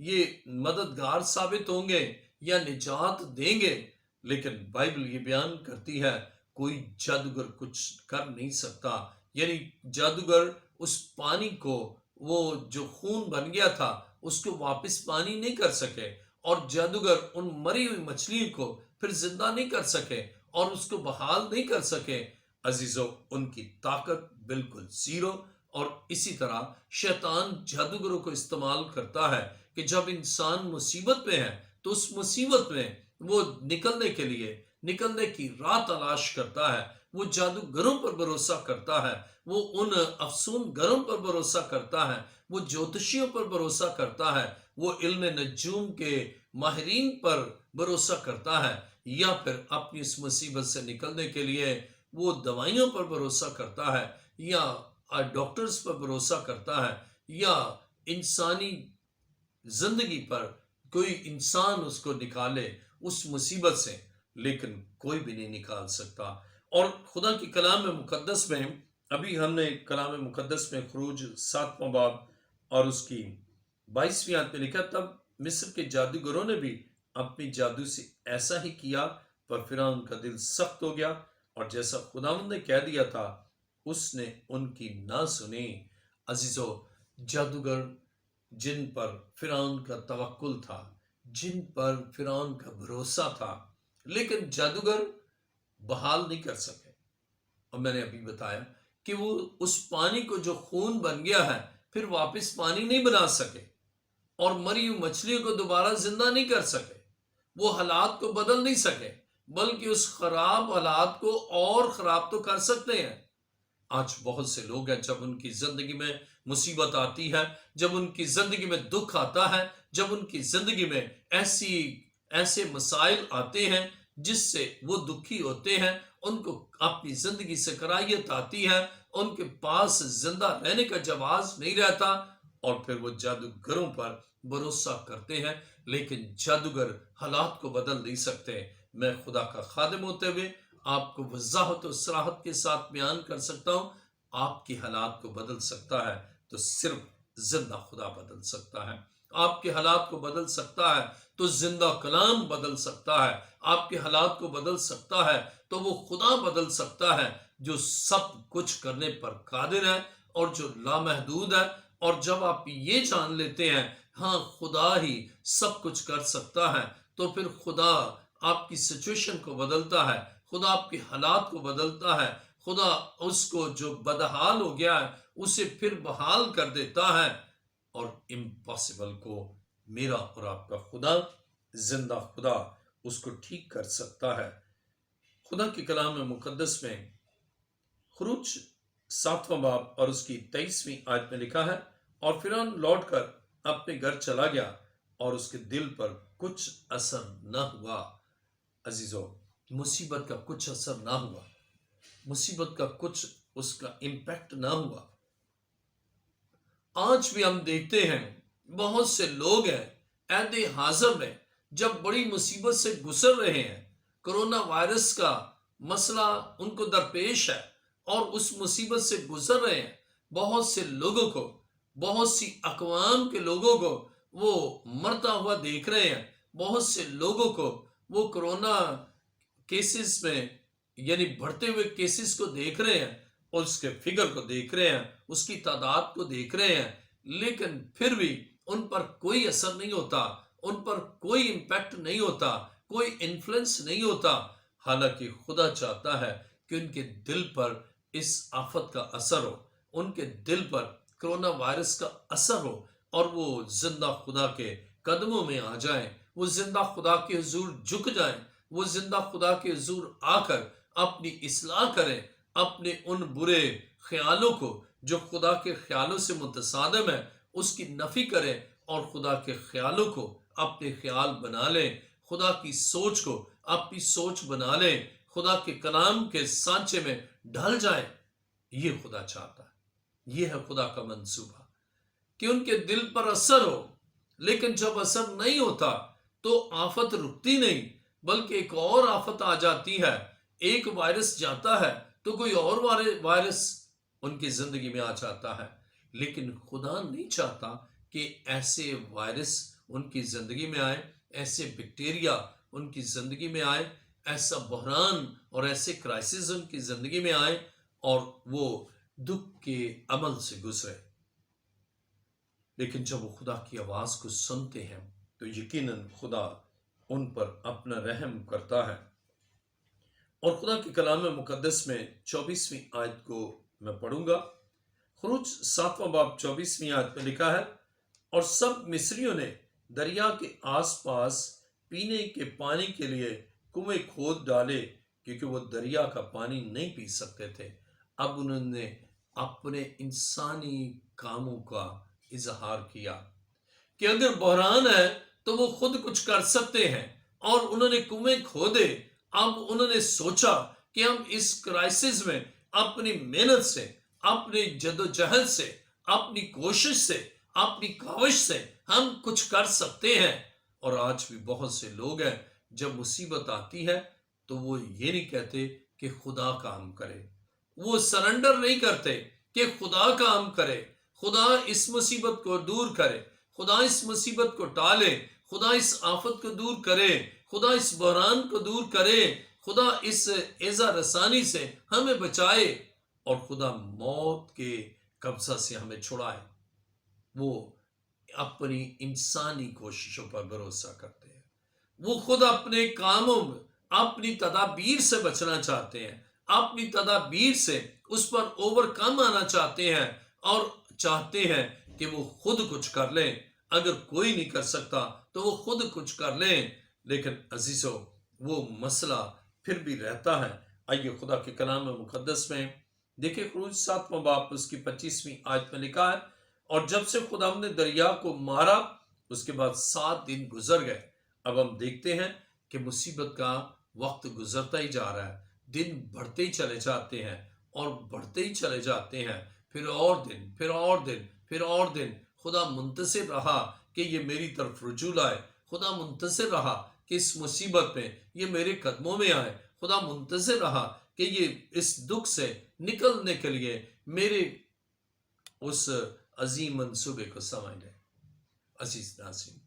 یہ مددگار ثابت ہوں گے یا نجات دیں گے۔ لیکن بائبل یہ بیان کرتی ہے کوئی جادوگر کچھ کر نہیں سکتا، یعنی جادوگر اس پانی کو، وہ جو خون بن گیا تھا، اس کو واپس پانی نہیں کر سکے، اور جادوگر ان مری ہوئی مچھلیوں کو پھر زندہ نہیں کر سکے اور اس کو بحال نہیں کر سکے۔ عزیزو، ان کی طاقت بالکل زیرو، اور اسی طرح شیطان جادوگروں کو استعمال کرتا ہے کہ جب انسان مصیبت میں ہے تو اس مصیبت میں وہ نکلنے کی راہ تلاش کرتا ہے، وہ جادوگروں پر بھروسہ کرتا ہے، وہ ان افسون گروں پر بھروسہ کرتا ہے، وہ جوتشیوں پر بھروسہ کرتا ہے، وہ علم نجوم کے ماہرین پر بھروسہ کرتا ہے، یا پھر اپنی اس مصیبت سے نکلنے کے لیے وہ دوائیوں پر بھروسہ کرتا ہے، یا ڈاکٹرز پر بھروسہ کرتا ہے، یا انسانی زندگی پر کوئی انسان اس کو نکالے اس مصیبت سے، لیکن کوئی بھی نہیں نکال سکتا۔ اور خدا کی کلام مقدس میں، ابھی ہم نے کلام مقدس میں خروج 7واں باب اور اس کی 22ویں آیت میں لکھا، تب مصر کے جادوگروں نے بھی اپنی جادو سے ایسا ہی کیا، پر فرعون کا دل سخت ہو گیا، اور جیسا خداوند نے کہہ دیا تھا اس نے ان کی نہ سنی۔ عزیزو، جادوگر جن پر فرعون کا توکل تھا، جن پر فرعون کا بھروسہ تھا، لیکن جادوگر بحال نہیں کر سکے۔ اور میں نے ابھی بتایا کہ وہ اس پانی کو جو خون بن گیا ہے پھر واپس پانی نہیں بنا سکے، اور مری ہوئی مچھلیوں کو دوبارہ زندہ نہیں کر سکے، وہ حالات کو بدل نہیں سکے، بلکہ اس خراب حالات کو اور خراب تو کر سکتے ہیں۔ آج بہت سے لوگ ہیں، جب ان کی زندگی میں مصیبت آتی ہے، جب ان کی زندگی میں دکھ آتا ہے، جب ان کی زندگی میں ایسے مسائل آتے ہیں جس سے وہ دکھی ہوتے ہیں، ان کو اپنی زندگی سے کراہیت آتی ہے، ان کے پاس زندہ رہنے کا جواز نہیں رہتا، اور پھر وہ جادوگروں پر بھروسہ کرتے ہیں، لیکن جادوگر حالات کو بدل نہیں سکتے۔ میں خدا کا خادم ہوتے ہوئے آپ کو وضاحت و صراحت کے ساتھ بیان کر سکتا ہوں، آپ کی حالات کو بدل سکتا ہے تو صرف زندہ خدا بدل سکتا ہے۔ آپ کے حالات کو بدل سکتا ہے تو زندہ کلام بدل سکتا ہے۔ آپ کے حالات کو بدل سکتا ہے تو وہ خدا بدل سکتا ہے جو سب کچھ کرنے پر قادر ہے اور جو لامحدود ہے۔ اور جب آپ یہ جان لیتے ہیں ہاں خدا ہی سب کچھ کر سکتا ہے، تو پھر خدا آپ کی سچویشن کو بدلتا ہے، خدا آپ کے حالات کو بدلتا ہے، خدا اس کو جو بدحال ہو گیا ہے اسے پھر بحال کر دیتا ہے، اور امپاسبل کو میرا اور آپ کا خدا، زندہ خدا، اس کو ٹھیک کر سکتا ہے۔ خدا کے کلام مقدس میں خروج 7واں باب اور اس کی 23ویں آیت میں لکھا ہے، اور فرعون لوٹ کر اپنے گھر چلا گیا اور اس کے دل پر کچھ اثر نہ ہوا۔ عزیزو، مصیبت کا کچھ اثر نہ ہوا، مصیبت کا کچھ اس کا امپیکٹ نہ ہوا۔ آج بھی ہم دیکھتے ہیں بہت سے لوگ ہیں عہد حاضر میں جب بڑی مصیبت سے گزر رہے ہیں، کرونا وائرس کا مسئلہ ان کو درپیش ہے اور اس مصیبت سے گزر رہے ہیں، بہت سے لوگوں کو، بہت سی اقوام کے لوگوں کو وہ مرتا ہوا دیکھ رہے ہیں، بہت سے لوگوں کو وہ کرونا کیسز میں یعنی بڑھتے ہوئے کیسز کو دیکھ رہے ہیں، اور اس کے فگر کو دیکھ رہے ہیں، اس کی تعداد کو دیکھ رہے ہیں، لیکن پھر بھی ان پر کوئی اثر نہیں ہوتا، ان پر کوئی امپیکٹ نہیں ہوتا، کوئی انفلوئنس نہیں ہوتا، حالانکہ خدا چاہتا ہے کہ ان کے دل پر اس آفت کا اثر ہو، ان کے دل پر کرونا وائرس کا اثر ہو، اور وہ زندہ خدا کے قدموں میں آ جائیں، وہ زندہ خدا کے حضور جھک جائیں، وہ زندہ خدا کے حضور آ کر اپنی اصلاح کریں، اپنے ان برے خیالوں کو جو خدا کے خیالوں سے متصادم ہے اس کی نفی کریں، اور خدا کے خیالوں کو اپنے خیال بنا لیں، خدا کی سوچ کو اپنی سوچ بنا لیں، خدا کے کلام کے سانچے میں ڈھل جائیں۔ یہ خدا چاہتا ہے، یہ ہے خدا کا منصوبہ کہ ان کے دل پر اثر ہو، لیکن جب اثر نہیں ہوتا تو آفت رکتی نہیں، بلکہ ایک اور آفت آ جاتی ہے، ایک وائرس جاتا ہے تو کوئی اور وائرس ان کی زندگی میں آ جاتا ہے، لیکن خدا نہیں چاہتا کہ ایسے وائرس ان کی زندگی میں آئے، ایسے بیکٹیریا ان کی زندگی میں آئے، ایسا بحران اور ایسے کرائسس ان کی زندگی میں آئے اور وہ دکھ کے عمل سے گزرے۔ لیکن جب وہ خدا کی آواز کو سنتے ہیں تو یقیناً خدا ان پر اپنا رحم کرتا ہے۔ اور خدا کے کلام مقدس میں 24ویں آیت کو میں پڑھوں گا۔ خروج 7واں باب 24ویں آیت میں لکھا ہے، اور سب مصریوں نے دریا کے آس پاس پینے کے پانی کے لیے کنویں کھود ڈالے، کیونکہ وہ دریا کا پانی نہیں پی سکتے تھے۔ اب انہوں نے اپنے انسانی کاموں کا اظہار کیا کہ اگر بحران ہے تو وہ خود کچھ کر سکتے ہیں، اور انہوں نے کنویں کھودے۔ اب انہوں نے سوچا کہ ہم اس کرائسس میں اپنی محنت سے، اپنی جدوجہد سے، اپنی کوشش سے، اپنی کاوش سے ہم کچھ کر سکتے ہیں۔ اور آج بھی بہت سے لوگ ہیں، جب مصیبت آتی ہے تو وہ یہ نہیں کہتے کہ خدا کام کرے، وہ سرنڈر نہیں کرتے کہ خدا کام کرے، خدا اس مصیبت کو دور کرے، خدا اس مصیبت کو ٹالے، خدا اس آفت کو دور کرے، خدا اس بحران کو دور کرے، خدا اس ایذا رسانی سے ہمیں بچائے، اور خدا موت کے قبضہ سے ہمیں چھڑائے۔ وہ اپنی انسانی کوششوں پر بھروسہ کرتے ہیں، وہ خود اپنے کاموں میں اپنی تدابیر سے بچنا چاہتے ہیں، اپنی تدابیر سے اس پر اوور کم آنا چاہتے ہیں، اور چاہتے ہیں کہ وہ خود کچھ کر لیں۔ اگر کوئی نہیں کر سکتا تو وہ خود کچھ کر لیں۔ لیکن عزیزو، وہ مسئلہ پھر بھی رہتا ہے۔ آئیے خدا کے کلام مقدس میں دیکھیں، خروج 7واں باب اس کی 25ویں آیت میں لکھا ہے، اور جب سے خدا نے دریا کو مارا اس کے بعد 7 دن گزر گئے۔ اب ہم دیکھتے ہیں کہ مصیبت کا وقت گزرتا ہی جا رہا ہے، دن بڑھتے ہی چلے جاتے ہیں اور بڑھتے ہی چلے جاتے ہیں، پھر اور دن، پھر اور دن، پھر اور دن۔ خدا منتظر رہا کہ یہ میری طرف رجوع لائے، خدا منتظر رہا کہ اس مصیبت میں یہ میرے قدموں میں آئے، خدا منتظر رہا کہ یہ اس دکھ سے نکلنے کے لیے میرے اس عظیم منصوبے کو سمجھ لیں۔ عزیز ناظرین،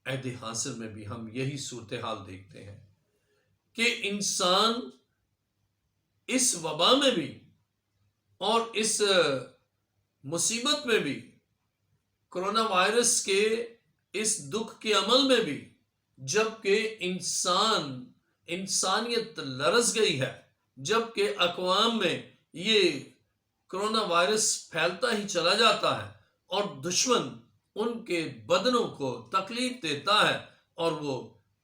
عہد حاضر میں بھی ہم یہی صورتحال دیکھتے ہیں کہ انسان اس وبا میں بھی اور اس مصیبت میں بھی، کرونا وائرس کے اس دکھ کے عمل میں بھی، جبکہ انسانیت لرز گئی ہے، جبکہ اقوام میں یہ کرونا وائرس پھیلتا ہی چلا جاتا ہے اور دشمن ان کے بدنوں کو تکلیف دیتا ہے اور وہ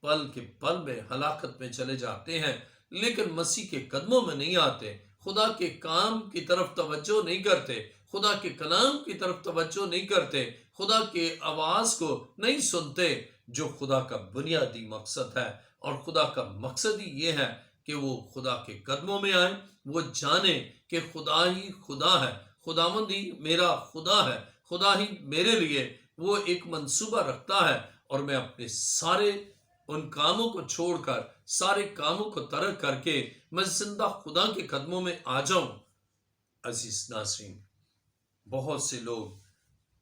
پل کے پل میں ہلاکت میں چلے جاتے ہیں، لیکن مسیح کے قدموں میں نہیں آتے، خدا کے کام کی طرف توجہ نہیں کرتے، خدا کے کلام کی طرف توجہ نہیں کرتے، خدا کے آواز کو نہیں سنتے، جو خدا کا بنیادی مقصد ہے۔ اور خدا کا مقصد ہی یہ ہے کہ وہ خدا کے قدموں میں آئیں، وہ جانے کہ خدا ہی خدا ہے، خداوند ہی میرا خدا ہے، خدا ہی میرے لیے وہ ایک منصوبہ رکھتا ہے، اور میں اپنے سارے ان کاموں کو چھوڑ کر، سارے کاموں کو ترک کر کے میں زندہ خدا کے قدموں میں آ جاؤں۔ عزیز ناظرین، بہت سے لوگ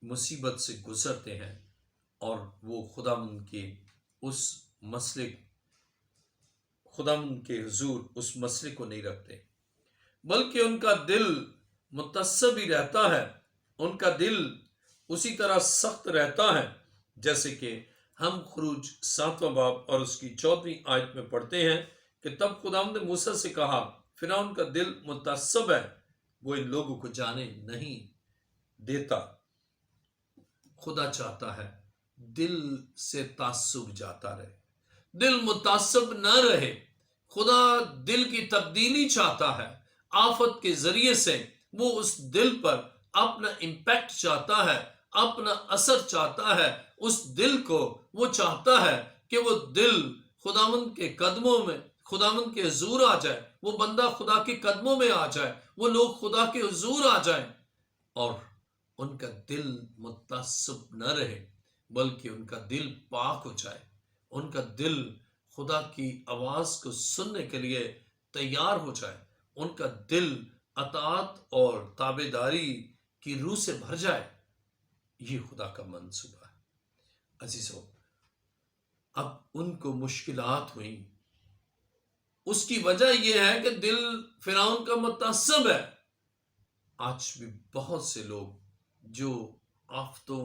مصیبت سے گزرتے ہیں اور وہ خداوند کے اس مسئلے، خداوند کے حضور اس مسئلے کو نہیں رکھتے، بلکہ ان کا دل متعصب ہی رہتا ہے، ان کا دل اسی طرح سخت رہتا ہے، جیسے کہ ہم خروج 7واں باب اور اس کی 14ویں آیت میں پڑھتے ہیں کہ تب خداوند نے موسیٰ سے کہا، فرعون کا دل متعصب ہے، وہ ان لوگوں کو جانے نہیں دیتا۔ خدا چاہتا ہے دل سے تعصب جاتا رہے، دل متعصب نہ رہے۔ خدا دل کی تبدیلی چاہتا ہے، آفت کے ذریعے سے وہ اس دل پر اپنا امپیکٹ چاہتا ہے، اپنا اثر چاہتا ہے۔ اس دل کو وہ چاہتا ہے کہ وہ دل خداوند کے قدموں میں، خداوند کے حضور آ جائے، وہ بندہ خدا کے قدموں میں آ جائے، وہ لوگ خدا کے حضور آ جائیں، اور ان کا دل متعصب نہ رہے، بلکہ ان کا دل پاک ہو جائے، ان کا دل خدا کی آواز کو سننے کے لیے تیار ہو جائے، ان کا دل اطاعت اور تابعداری کی روح سے بھر جائے۔ یہ خدا کا منصوبہ ہے۔ عزیزو، اب ان کو مشکلات ہوئیں، اس کی وجہ یہ ہے کہ دل فرعون کا متعصب ہے۔ آج بھی بہت سے لوگ جو آفتوں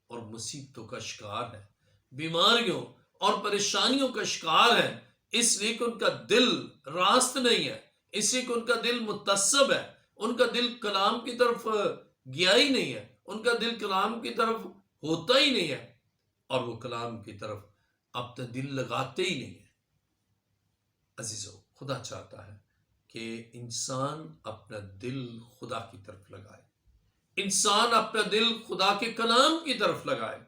اور مصیبتوں کا شکار ہے، بیماریوں اور پریشانیوں کا شکار ہے، اس لیے کہ ان کا دل راست نہیں ہے، اس لیے کہ ان کا دل متعصب ہے، ان کا دل کلام کی طرف گیا ہی نہیں ہے، ان کا دل کلام کی طرف ہوتا ہی نہیں ہے، اور وہ کلام کی طرف اپنا دل لگاتے ہی نہیں ہے۔ عزیزو، خدا چاہتا ہے کہ انسان اپنا دل خدا کی طرف لگائے، انسان اپنا دل خدا کے کلام کی طرف لگائے،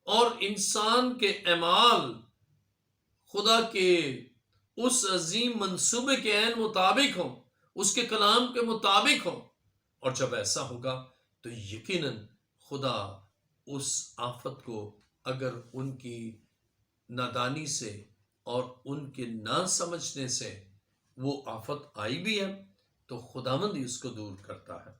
اور انسان کے اعمال خدا کے اس عظیم منصوبے کے عین مطابق ہوں، اس کے کلام کے مطابق ہوں۔ اور جب ایسا ہوگا تو یقیناً خدا اس آفت کو، اگر ان کی نادانی سے اور ان کے نہ سمجھنے سے وہ آفت آئی بھی ہے، تو خداوند ہی اس کو دور کرتا ہے۔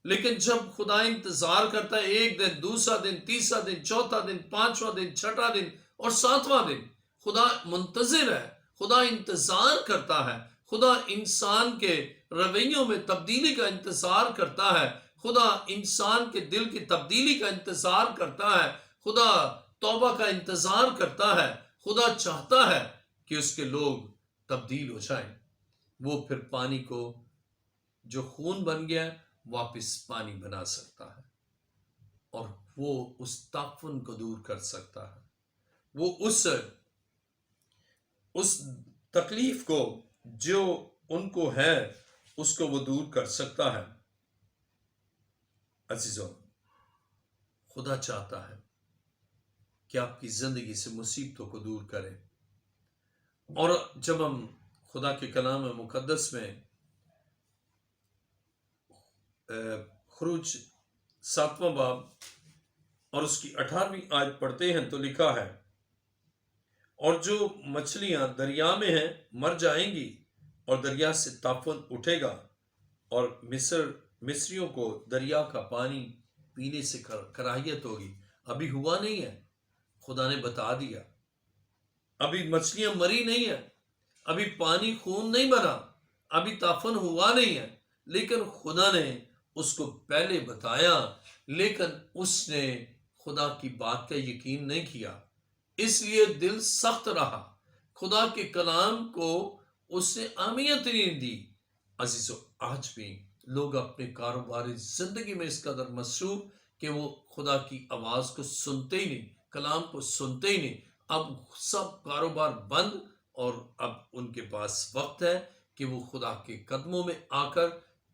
لیکن جب خدا انتظار کرتا ہے، ایک دن، دوسرا دن، تیسرا دن، چوتھا دن، پانچواں دن، چھٹا دن اور ساتواں دن، خدا منتظر ہے، خدا انتظار کرتا ہے، خدا انسان کے رویوں میں تبدیلی کا انتظار کرتا ہے، خدا انسان کے دل کی تبدیلی کا انتظار کرتا ہے، خدا توبہ کا انتظار کرتا ہے، خدا چاہتا ہے کہ اس کے لوگ تبدیل ہو جائیں، وہ پھر پانی کو جو خون بن گیا واپس پانی بنا سکتا ہے، اور وہ اس تعفن کو دور کر سکتا ہے، وہ اس تکلیف کو جو ان کو ہے اس کو وہ دور کر سکتا ہے۔ عزیزوں، خدا چاہتا ہے کہ آپ کی زندگی سے مصیبتوں کو دور کرے، اور جب ہم خدا کے کلام مقدس میں خروج 7واں باب اور اس کی 18ویں آیت پڑھتے ہیں تو لکھا ہے، اور جو مچھلیاں دریا میں ہیں مر جائیں گی، اور دریا سے طوفان اٹھے گا، اور مصریوں کو دریا کا پانی پینے سے کراہیت ہوگی۔ ابھی ہوا نہیں ہے، خدا نے بتا دیا، ابھی مچھلیاں مری نہیں ہیں، ابھی پانی خون نہیں بنا، ابھی طوفان ہوا نہیں ہے، لیکن خدا نے اس کو پہلے بتایا، لیکن اس نے خدا کی بات کا یقین نہیں کیا، اس لیے دل سخت رہا، خدا کے کلام کو اس نے اہمیت نہیں دی۔ عزیزو، آج بھی لوگ اپنے کاروباری زندگی میں اس قدر مصروف کہ وہ خدا کی آواز کو سنتے ہی نہیں، کلام کو سنتے ہی نہیں۔ اب سب کاروبار بند، اور اب ان کے پاس وقت ہے کہ وہ خدا کے قدموں میں آ کر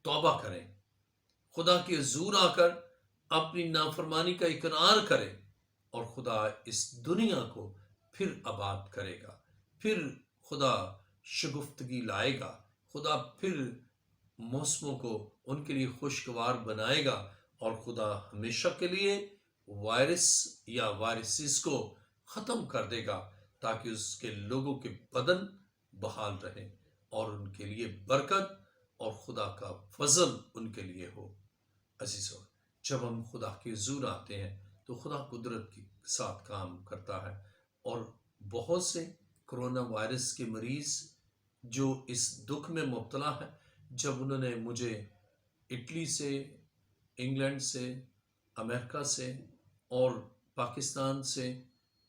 توبہ کریں، خدا کے حضور آ کر اپنی نافرمانی کا اقرار کریں، اور خدا اس دنیا کو پھر آباد کرے گا، پھر خدا شگفتگی لائے گا، خدا پھر موسموں کو ان کے لیے خوشگوار بنائے گا، اور خدا ہمیشہ کے لیے وائرس یا وائرسز کو ختم کر دے گا، تاکہ اس کے لوگوں کے بدن بحال رہیں، اور ان کے لیے برکت اور خدا کا فضل ان کے لیے ہو۔ عزیزو، جب ہم خدا کے حضور آتے ہیں تو خدا قدرت کے ساتھ کام کرتا ہے، اور بہت سے کرونا وائرس کے مریض جو اس دکھ میں مبتلا ہے، جب انہوں نے مجھے اٹلی سے، انگلینڈ سے، امریکہ سے اور پاکستان سے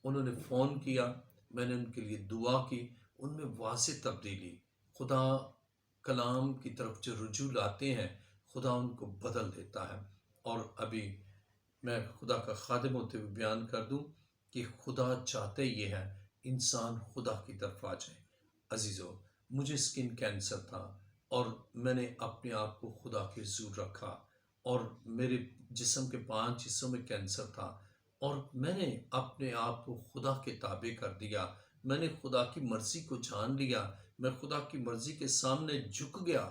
انہوں نے فون کیا، میں نے ان کے لیے دعا کی، ان میں واضح تبدیلی، خدا کلام کی طرف جو رجوع لاتے ہیں خدا ان کو بدل دیتا ہے۔ اور ابھی میں خدا کا خادم ہوتے ہوئے بیان کر دوں کہ خدا چاہتے یہ ہے انسان خدا کی طرف آ جائے۔ عزیزو، مجھے سکن کینسر تھا، اور میں نے اپنے آپ کو خدا کے حضور رکھا، اور میرے جسم کے 5 حصوں میں کینسر تھا، اور میں نے اپنے آپ کو خدا کے تابع کر دیا، میں نے خدا کی مرضی کو جان لیا، میں خدا کی مرضی کے سامنے جھک گیا،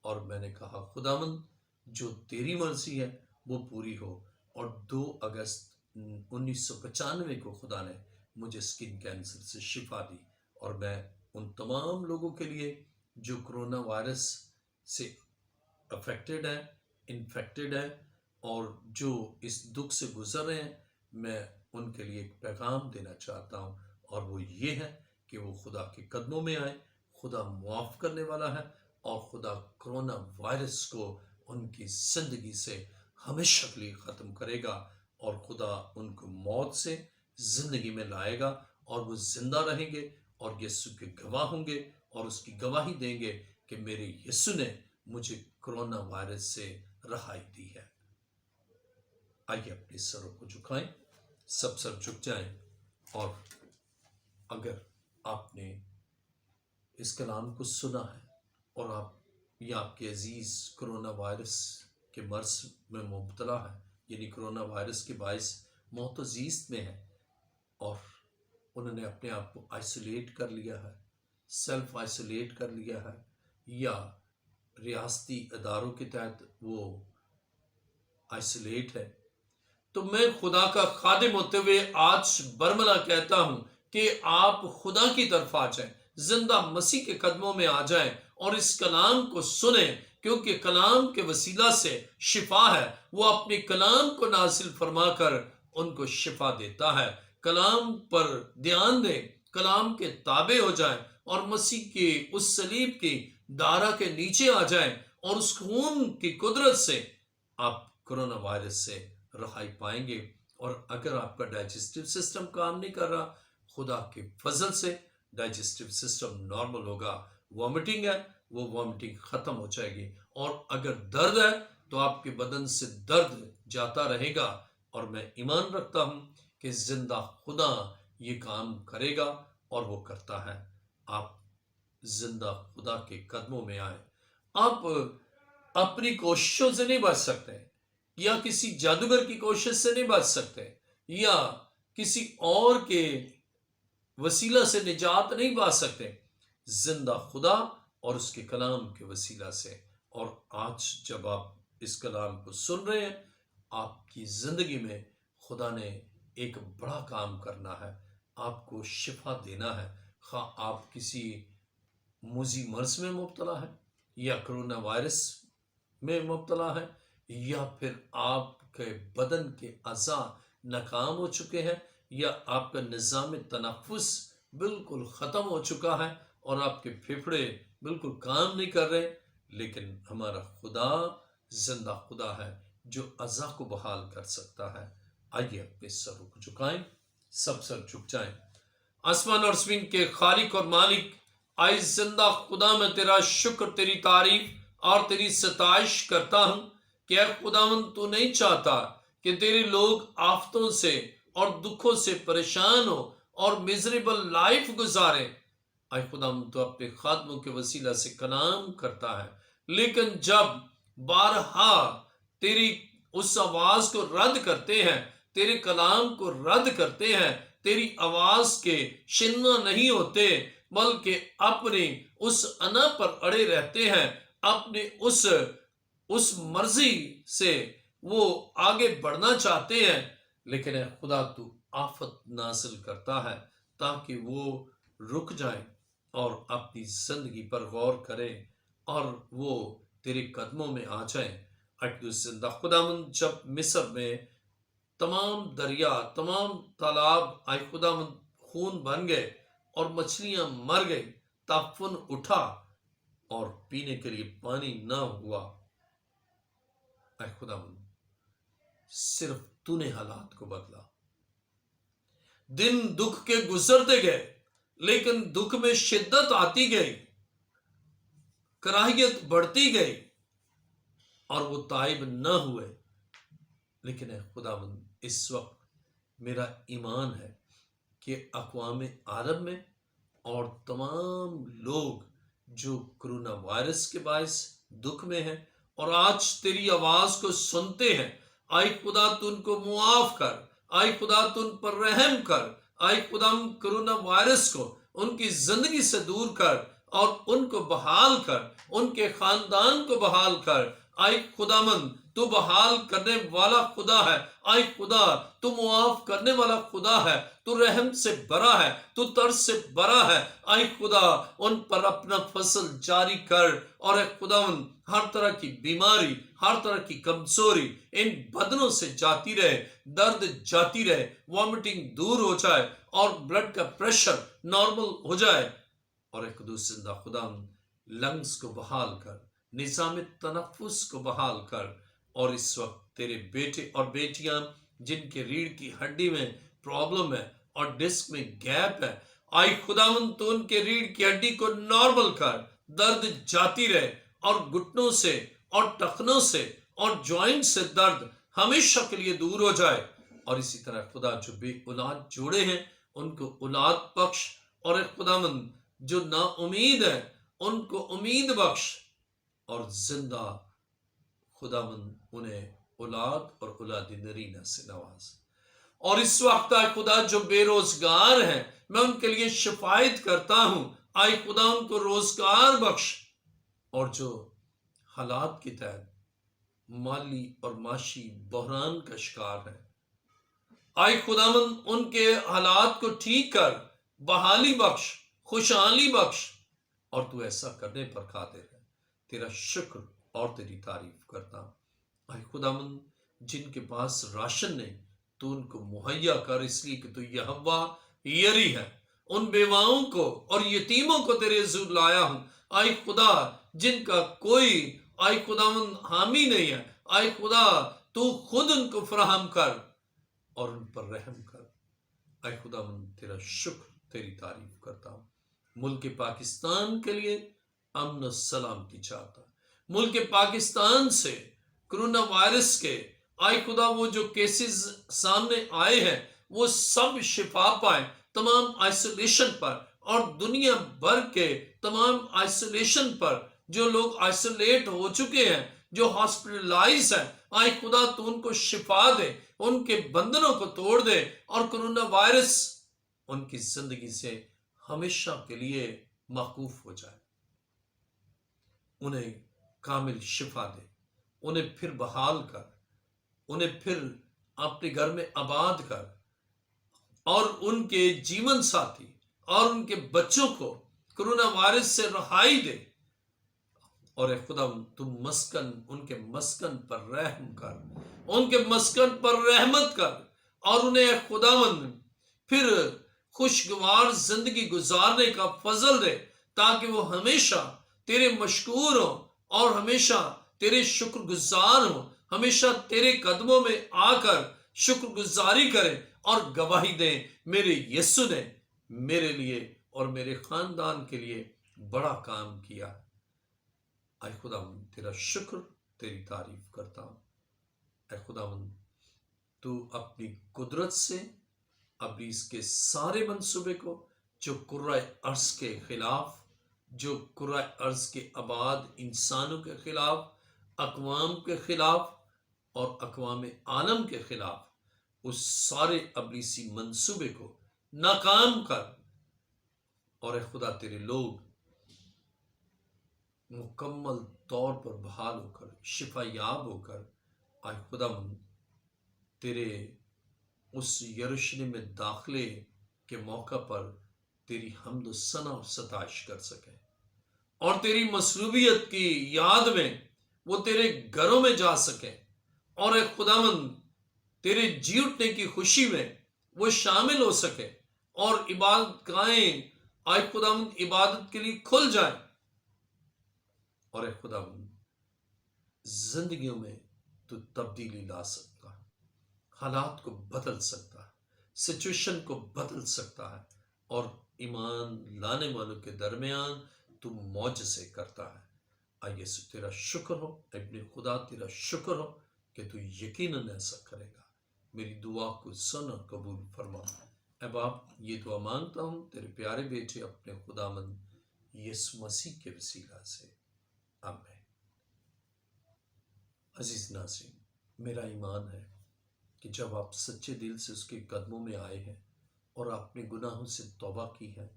اور میں نے کہا خداوند جو تیری مرضی ہے وہ پوری ہو۔ اور 2 اگست 1995 کو خدا نے مجھے سکن کینسر سے شفا دی، اور میں ان تمام لوگوں کے لیے جو کرونا وائرس سے افیکٹڈ ہے، انفیکٹڈ ہے، اور جو اس دکھ سے گزر رہے ہیں، میں ان کے لیے ایک پیغام دینا چاہتا ہوں، اور وہ یہ ہے کہ وہ خدا کے قدموں میں آئیں، خدا معاف کرنے والا ہے، اور خدا کرونا وائرس کو ان کی زندگی سے ہمیشہ کے لیے ختم کرے گا، اور خدا ان کو موت سے زندگی میں لائے گا، اور وہ زندہ رہیں گے، اور یسوع کے گواہ ہوں گے، اور اس کی گواہی دیں گے کہ میرے یسوع نے مجھے کرونا وائرس سے رہائی دی ہے۔ آئیے اپنے سروں کو جھکائیں، سب سر جھک جائیں، اور اگر آپ نے اس کلام کو سنا ہے اور آپ یا آپ کے عزیز کرونا وائرس کے مرض میں مبتلا ہے، یعنی کرونا وائرس کے باعث موت و زیست میں ہے، اور انہوں نے اپنے آپ کو آئسولیٹ کر لیا ہے، سیلف آئسولیٹ کر لیا ہے، یا ریاستی اداروں کے تحت وہ آئسولیٹ ہے، تو میں خدا کا خادم ہوتے ہوئے آج برملا کہتا ہوں کہ آپ خدا کی طرف آ جائیں، زندہ مسیح کے قدموں میں آ جائیں اور اس کلام کو سنیں، کیونکہ کلام کے وسیلہ سے شفا ہے۔ وہ اپنے کلام کو نازل فرما کر ان کو شفا دیتا ہے۔ کلام پر دھیان دیں، کلام کے تابع ہو جائیں اور مسیح کے اس صلیب کی دارہ کے نیچے آ جائیں، اور اس خون کی قدرت سے آپ کرونا وائرس سے رہائی پائیں گے۔ اور اگر آپ کا ڈائجسٹو سسٹم کام نہیں کر رہا، خدا کے فضل سے ڈائجسٹو سسٹم نارمل ہوگا۔ وامٹنگ ہے، وہ وامٹنگ ختم ہو جائے گی، اور اگر درد ہے تو آپ کے بدن سے درد جاتا رہے گا۔ اور میں ایمان رکھتا ہوں کہ زندہ خدا یہ کام کرے گا، اور وہ کرتا ہے۔ آپ زندہ خدا کے قدموں میں آئیں۔ آپ اپنی کوششوں سے نہیں بچ سکتے، یا کسی جادوگر کی کوشش سے نہیں بچ سکتے، یا کسی اور کے وسیلہ سے نجات نہیں پا سکتے، زندہ خدا اور اس کے کلام کے وسیلہ سے۔ اور آج جب آپ اس کلام کو سن رہے ہیں، آپ کی زندگی میں خدا نے ایک بڑا کام کرنا ہے، آپ کو شفا دینا ہے۔ خواہ آپ کسی موذی مرض میں مبتلا ہے، یا کرونا وائرس میں مبتلا ہے، یا پھر آپ کے بدن کے اعضاء ناکام ہو چکے ہیں، یا آپ کا نظام تنفس بالکل ختم ہو چکا ہے اور آپ کے پھیپھڑے بالکل کام نہیں کر رہے، لیکن ہمارا خدا زندہ خدا ہے جو اعضاء کو بحال کر سکتا ہے۔ آئیے اپنے سروں کو جھکائیں، سب سر جھک جائیں۔ آسمان اور زمین کے خالق اور مالک، آئے زندہ خدا میں تیرا شکر، تیری تعریف اور تیری ستائش کرتا ہوں کہ اے خداوند، تو نہیں چاہتا کہ تیرے لوگ آفتوں سے اور دکھوں سے پریشان ہو اور میزریبل لائف گزارے۔ اے خداوند، تو اپنے خادموں کے وسیلہ سے کلام کرتا ہے، لیکن جب بارہا تیری اس آواز کو رد کرتے ہیں، تیرے کلام کو رد کرتے ہیں، تیری آواز کے شنوا نہیں ہوتے، بلکہ اپنی اس انا پر اڑے رہتے ہیں، اپنے اس مرضی سے وہ آگے بڑھنا چاہتے ہیں، لیکن اے خدا، تو آفت نازل کرتا ہے تاکہ وہ رک جائیں اور اپنی زندگی پر غور کریں اور وہ تیرے قدموں میں آ جائیں۔ اٹو زندہ خداوند، جب مصر میں تمام دریا، تمام تالاب آئے خداوند خون بن گئے اور مچھلیاں مر گئی، طوفان اٹھا اور پینے کے لیے پانی نہ ہوا، اے خداوند صرف تو نے حالات کو بدلا۔ دن دکھ کے گزرتے گئے، لیکن دکھ میں شدت آتی گئی، کراہیت بڑھتی گئی، اور وہ تائب نہ ہوئے۔ لیکن اے خداوند، اس وقت میرا ایمان ہے کہ اقوام عرب میں اور تمام لوگ جو کرونا وائرس کے باعث دکھ میں ہیں اور آج تیری آواز کو سنتے ہیں، آئے خدا تو ان کو معاف کر، آئے خدا تو ان پر رحم کر، آئے خدا کرونا وائرس کو ان کی زندگی سے دور کر اور ان کو بحال کر، ان کے خاندان کو بحال کر۔ آئے خداوند، تو بحال کرنے والا خدا ہے، آئے خدا تو معاف کرنے والا خدا ہے، تو رحم سے بھرا ہے، تو ترس سے بھرا ہے۔ آئے خدا ان پر اپنا فضل جاری کر، اور اے خداوند ہر طرح کی بیماری، ہر طرح کی کمزوری ان بدنوں سے جاتی رہے، درد جاتی رہے، وامٹنگ دور ہو جائے اور بلڈ کا پریشر نارمل ہو جائے۔ اور ایک دوسرے زندہ خداوند لنگز کو بحال کر، نظام تنفس کو بحال کر، اور اس وقت تیرے بیٹے اور بیٹیاں جن کے ریڑھ کی ہڈی میں پرابلم ہے اور ڈسک میں گیپ ہے، آئی خداوند تو ان کے ریڑھ کی ہڈی کو نارمل کر، درد جاتی رہے اور گھٹنوں سے اور ٹخنوں سے اور جوائنٹ سے درد ہمیشہ کے لیے دور ہو جائے. اور اسی طرح خدا جو بے اولاد جوڑے ہیں ان کو اولاد بخش، اور اے خداوند جو نا امید ہے ان کو امید بخش، اور زندہ خداوند انہیں اولاد اور اولاد نرینہ سے نواز. اور اس وقت آئے خدا جو بے روزگار ہیں میں ان کے لیے شفایت کرتا ہوں، آئے خدا ان کو روزگار بخش. اور جو حالات کے تحت مالی اور معاشی بحران کا شکار ہے، آئے خداوند ان کے حالات کو ٹھیک کر، بحالی بخش، خوشحالی بخش. اور تو ایسا کرنے پر قادر ہے. تیرا شکر اور تیری تعریف کرتا ہوں. آئے خداوند جن کے پاس راشن نہیں تو ان کو مہیا کر، اس لیے کہ تو یہوہ یری ہے. ان بیواؤں کو اور یتیموں کو تیرے حضور لایا ہوں. آئے خدا جن کا کوئی آئے خداوند حامی نہیں ہے، آئے خدا تو خود ان کو فراہم کر اور ان پر رحم کر. اے خداوند تیرا شکر، تیری تعریف کرتا ہوں. ملک پاکستان کے لیے امن و سلامتی چاہتا. ملک پاکستان سے کرونا وائرس کے آئے خدا وہ جو کیسز سامنے آئے ہیں وہ سب شفا پائیں تمام آئسولیشن پر، اور دنیا بھر کے تمام آئسولیشن پر جو لوگ آئسولیٹ ہو چکے ہیں، جو ہاسپٹلائز ہیں، آئے خدا تو ان کو شفا دے، ان کے بندنوں کو توڑ دے، اور کرونا وائرس ان کی زندگی سے ہمیشہ کے لیے موقوف ہو جائے. انہیں کامل شفا دے، انہیں پھر بحال کر، انہیں پھر اپنے گھر میں آباد کر، اور ان کے جیون ساتھی اور ان کے بچوں کو کرونا وائرس سے رہائی دے. اور اے خدا تم مسکن ان کے مسکن پر رحم کر، ان کے مسکن پر رحمت کر، اور انہیں اے خداوند پھر خوشگوار زندگی گزارنے کا فضل دے، تاکہ وہ ہمیشہ تیرے مشکور ہوں اور ہمیشہ تیرے شکر گزار ہوں، ہمیشہ تیرے قدموں میں آ کر شکر گزاری کریں اور گواہی دیں میرے یسوع نے میرے لیے اور میرے خاندان کے لیے بڑا کام کیا. اے خداوند تیرا شکر، تیری تعریف کرتا ہوں. اے خداوند تو اپنی قدرت سے ابلیس کے سارے منصوبے کو جو کرۂ ارض کے خلاف، جو کرۂ ارض کے آباد انسانوں کے خلاف، اقوام کے خلاف اور اقوام عالم کے خلاف، اس سارے ابلیسی منصوبے کو ناکام کر. اور اے خدا تیرے لوگ مکمل طور پر بحال ہو کر، شفا یاب ہو کر، آئے خدا تیرے اس یروشلم میں داخلے کے موقع پر تیری حمد و ثنا اور ستائش کر سکیں، اور تیری مصلوبیت کی یاد میں وہ تیرے گھروں میں جا سکیں، اور اے خداوند تیرے جی اٹھنے کی خوشی میں وہ شامل ہو سکے، اور عبادت گاہیں آئے خداوند عبادت کے لیے کھل جائیں. اور اے خداوند زندگیوں میں تو تبدیلی لا سکتا ہے، حالات کو بدل سکتا ہے، سچویشن کو بدل سکتا ہے، اور ایمان لانے والوں کے درمیان تو معجزے کرتا ہے. آئیے سو تیرا شکر ہو ابن خدا، تیرا شکر ہو کہ تو یقیناً ایسا کرے گا. میری دعا کو سن اور قبول فرما. اے باپ یہ دعا مانگتا ہوں تیرے پیارے بیٹے اپنے خداوند یسوع مسیح کے وسیلہ سے، آمین. عزیز ناظرین، میرا ایمان ہے کہ جب آپ سچے دل سے اس کے قدموں میں آئے ہیں اور آپ نے گناہوں سے توبہ کی ہے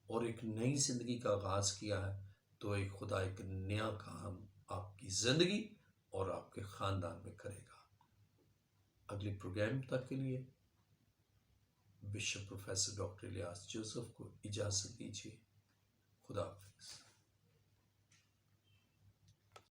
اور ایک نئی زندگی کا آغاز کیا ہے، تو ایک خدا ایک نیا کام آپ کی زندگی اور آپ کے خاندان میں کرے گا. اگلے پروگرام تک کے لیے bishop professor doctor Ilyas Joseph کو اجازت دیجیے. خدا حافظ.